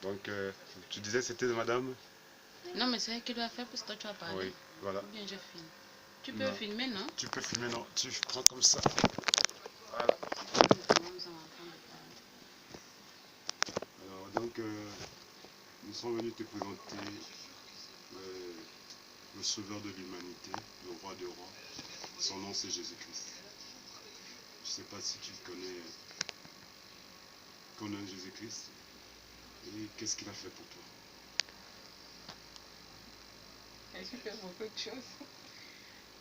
Donc, tu disais c'était de madame? Non, mais c'est elle qui doit faire parce que toi tu as parlé. Oui, voilà. Ou bien je filme. Tu peux filmer, non? Tu peux filmer, non. Tu prends comme ça. Voilà. Alors, donc, nous sommes venus te présenter le sauveur de l'humanité, le roi des rois. Son nom, c'est Jésus-Christ. Je ne sais pas si tu connais Jésus-Christ. Et qu'est-ce qu'il a fait pour toi? Il fait beaucoup de choses.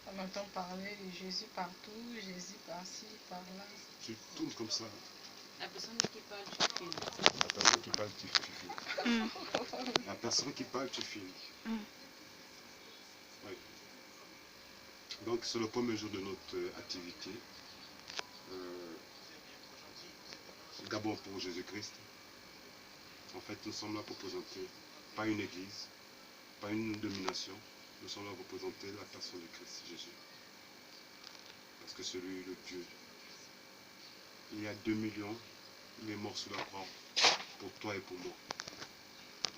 On entend parler de Jésus partout, Jésus par-ci, par-là. Tu tournes comme ça. La personne qui parle, tu filmes. La personne qui parle, tu filmes. La personne qui parle, tu filmes. Oui. Donc, c'est le premier jour de notre activité. D'abord pour Jésus-Christ. En fait, nous sommes là pour présenter, pas une église, pas une domination. Nous sommes là pour présenter la personne de Christ Jésus. Parce que celui, le Dieu, il y a 2 millions, il est mort sur la croix pour toi et pour moi.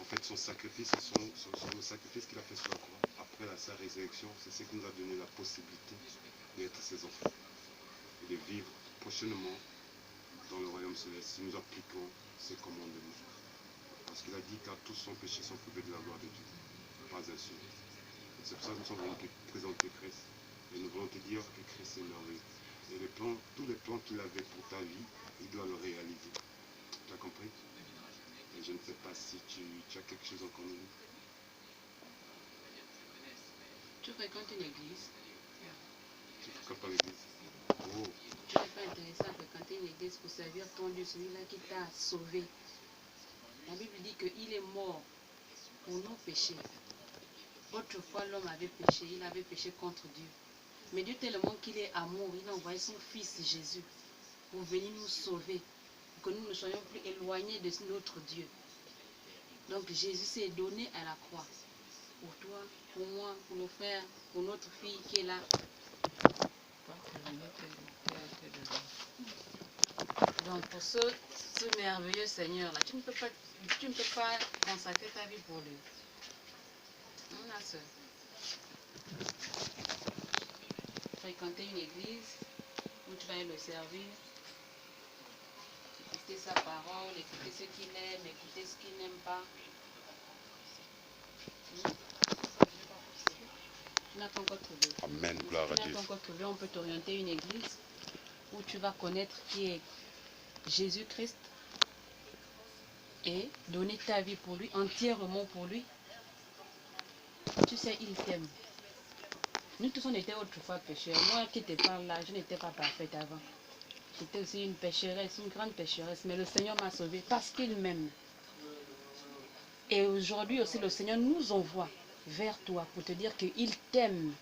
En fait, son sacrifice, le sacrifice qu'il a fait sur la croix, après sa résurrection, c'est ce qui nous a donné la possibilité d'être ses enfants et de vivre prochainement dans le royaume céleste si nous appliquons ses commandements. Parce qu'il a dit car tous sont péchés, sont privés de la gloire de Dieu. Pas un seul. C'est pour ça que nous sommes venus te présenter Christ. Et nous voulons te dire que Christ est merveilleux. Et tous les plans qu'il avait pour ta vie, il doit le réaliser. Tu as compris? Et je ne sais pas si tu as quelque chose encore nous. Tu fréquentes une église? Tu ne fréquentes pas l'église? Oh. Tu n'es pas intéressé à fréquenter une église pour servir ton Dieu, celui-là qui t'a sauvé. La Bible dit qu'il est mort pour nos péchés. Autrefois, l'homme avait péché, il avait péché contre Dieu. Mais Dieu tellement qu'il est amour, il a envoyé son Fils Jésus pour venir nous sauver, pour que nous ne soyons plus éloignés de notre Dieu. Donc Jésus s'est donné à la croix. Pour toi, pour moi, pour nos frères, pour notre fille qui est là. Donc pour ce merveilleux Seigneur-là, tu ne peux pas consacrer ta vie pour lui. Non, ma soeur. Fréquenter une église où tu vas aller le servir, écouter sa parole, écouter ce qu'il aime, écouter ce qu'il n'aime pas. Tu n'as pas encore trouvé. Amen, gloire à Dieu. Tu n'as pas encore trouvé, on peut t'orienter une église où tu vas connaître qui est Jésus-Christ et donner ta vie pour lui, entièrement pour lui. Tu sais, il t'aime. Nous tous, on était autrefois pécheurs. Moi qui te parle là, je n'étais pas parfaite avant. J'étais aussi une pécheresse, une grande pécheresse. Mais le Seigneur m'a sauvée parce qu'il m'aime. Et aujourd'hui aussi, le Seigneur nous envoie vers toi pour te dire qu'il t'aime.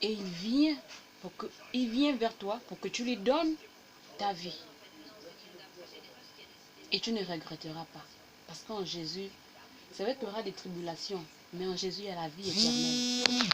Et il vient vers toi pour que tu lui donnes ta vie. Et tu ne regretteras pas. Parce qu'en Jésus, c'est vrai qu'il y aura des tribulations, mais en Jésus, il y a la vie éternelle.